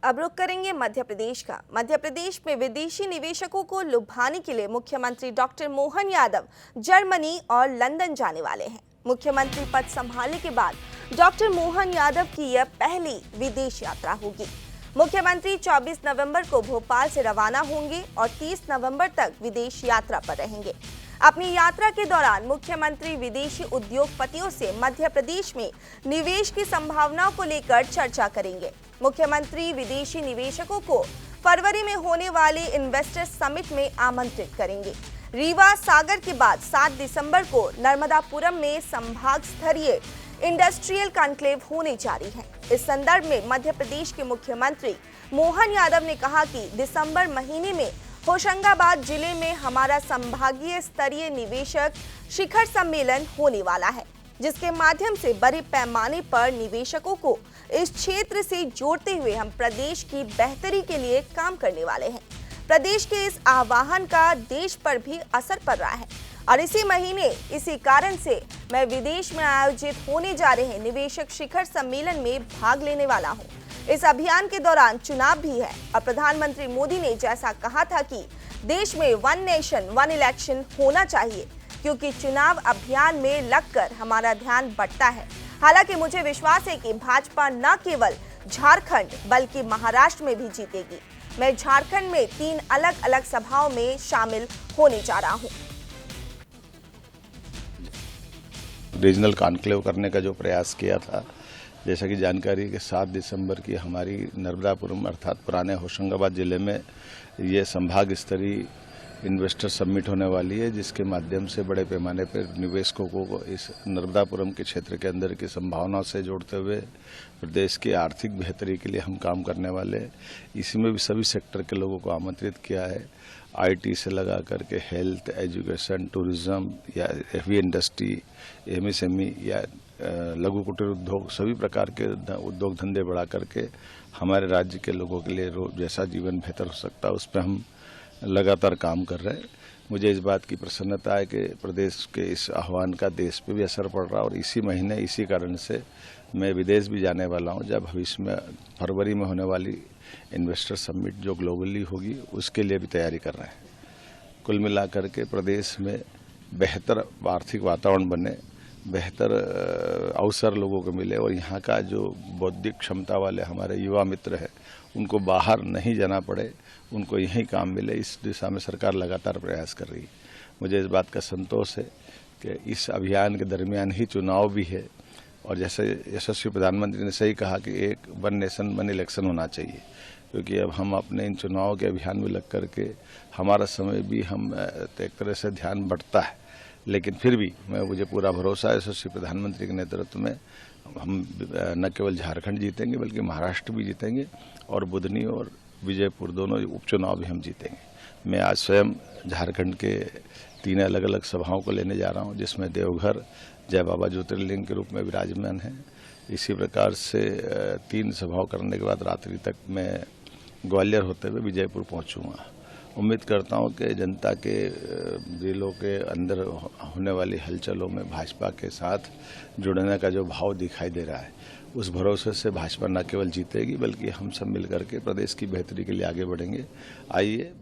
अब रुख करेंगे मध्य प्रदेश का। मध्य प्रदेश में विदेशी निवेशकों को लुभाने के लिए मुख्यमंत्री डॉक्टर मोहन यादव जर्मनी और लंदन जाने वाले हैं। मुख्यमंत्री पद संभालने के बाद डॉक्टर मोहन यादव की यह पहली विदेश यात्रा होगी। मुख्यमंत्री 24 नवंबर को भोपाल से रवाना होंगे और 30 नवंबर तक विदेश यात्रा पर रहेंगे। अपनी यात्रा के दौरान मुख्यमंत्री विदेशी उद्योगपतियों से मध्य प्रदेश में निवेश की संभावनाओं को लेकर चर्चा करेंगे। मुख्यमंत्री विदेशी निवेशकों को फरवरी में होने वाले इन्वेस्टर्स समिट में आमंत्रित करेंगे। रीवा सागर के बाद 7 दिसंबर को नर्मदापुरम में संभाग स्तरीय इंडस्ट्रियल कॉन्क्लेव होने जारी है। इस संदर्भ में मध्य प्रदेश के मुख्यमंत्री मोहन यादव ने कहा कि दिसंबर महीने में होशंगाबाद जिले में हमारा संभागीय स्तरीय निवेशक शिखर सम्मेलन होने वाला है, जिसके माध्यम से बड़े पैमाने पर निवेशकों को इस क्षेत्र से जोड़ते हुए हम प्रदेश की बेहतरी के लिए काम करने वाले हैं। प्रदेश के इस आह्वान का देश पर भी असर पड़ रहा है और इसी महीने इसी कारण से मैं विदेश में आयोजित होने जा रहे निवेशक शिखर सम्मेलन में भाग लेने वाला हूं। इस अभियान के दौरान चुनाव भी है और प्रधानमंत्री मोदी ने जैसा कहा था कि देश में 1 नेशन 1 इलेक्शन होना चाहिए, क्योंकि चुनाव अभियान में लगकर हमारा ध्यान बढ़ता है। हालांकि मुझे विश्वास है कि भाजपा न केवल झारखंड बल्कि महाराष्ट्र में भी जीतेगी। मैं झारखंड में 3 अलग अलग सभाओं में शामिल होने जा रहा हूं। रीजनल कॉन्क्लेव करने का जो प्रयास किया था, जैसा कि जानकारी के 7 दिसंबर की हमारी नर्मदापुरम अर्थात पुराने होशंगाबाद जिले में ये संभाग स्तरीय इन्वेस्टर समिट होने वाली है, जिसके माध्यम से बड़े पैमाने पर निवेशकों को इस नर्मदापुरम के क्षेत्र के अंदर की संभावनाओं से जोड़ते हुए प्रदेश की आर्थिक बेहतरी के लिए हम काम करने वाले हैं। इसमें भी सभी सेक्टर के लोगों को आमंत्रित किया है। आईटी से लगा करके हेल्थ, एजुकेशन, टूरिज्म या हेवी इंडस्ट्री, एमएसएमई या लघु कुटीर उद्योग, सभी प्रकार के उद्योग धंधे बढ़ा करके हमारे राज्य के लोगों के लिए जैसा जीवन बेहतर हो सकता है उस पर हम लगातार काम कर रहे हैं। मुझे इस बात की प्रसन्नता है कि प्रदेश के इस आह्वान का देश पे भी असर पड़ रहा है और इसी महीने इसी कारण से मैं विदेश भी जाने वाला हूं, जब भविष्य में फरवरी में होने वाली इन्वेस्टर समिट जो ग्लोबली होगी उसके लिए भी तैयारी कर रहे हैं। कुल मिलाकर के प्रदेश में बेहतर आर्थिक वातावरण बने, बेहतर अवसर लोगों को मिले और यहाँ का जो बौद्धिक क्षमता वाले हमारे युवा मित्र हैं उनको बाहर नहीं जाना पड़े, उनको यहीं काम मिले, इस दिशा में सरकार लगातार प्रयास कर रही है। मुझे इस बात का संतोष है कि इस अभियान के दरमियान ही चुनाव भी है और जैसे यशस्वी प्रधानमंत्री ने सही कहा कि 1 नेशन 1 इलेक्शन होना चाहिए, क्योंकि अब हम अपने इन चुनाव के अभियान में लग करके हमारा समय भी हम एक तरह से ध्यान बढ़ता है, लेकिन फिर भी मुझे पूरा भरोसा है यशस्वी प्रधानमंत्री के नेतृत्व में हम न केवल झारखंड जीतेंगे बल्कि महाराष्ट्र भी जीतेंगे और बुधनी और विजयपुर दोनों उपचुनाव भी हम जीतेंगे। मैं आज स्वयं झारखंड के 3 अलग अलग सभाओं को लेने जा रहा हूं, जिसमें देवघर जय बाबा ज्योतिर्लिंग के रूप में विराजमान है। इसी प्रकार से 3 सभाओं करने के बाद रात्रि तक मैं ग्वालियर होते हुए विजयपुर पहुंचूंगा। उम्मीद करता हूं कि जनता के दिलों के अंदर होने वाली हलचलों में भाजपा के साथ जुड़ने का जो भाव दिखाई दे रहा है, उस भरोसे से भाजपा न केवल जीतेगी बल्कि हम सब मिलकर के प्रदेश की बेहतरी के लिए आगे बढ़ेंगे। आइए।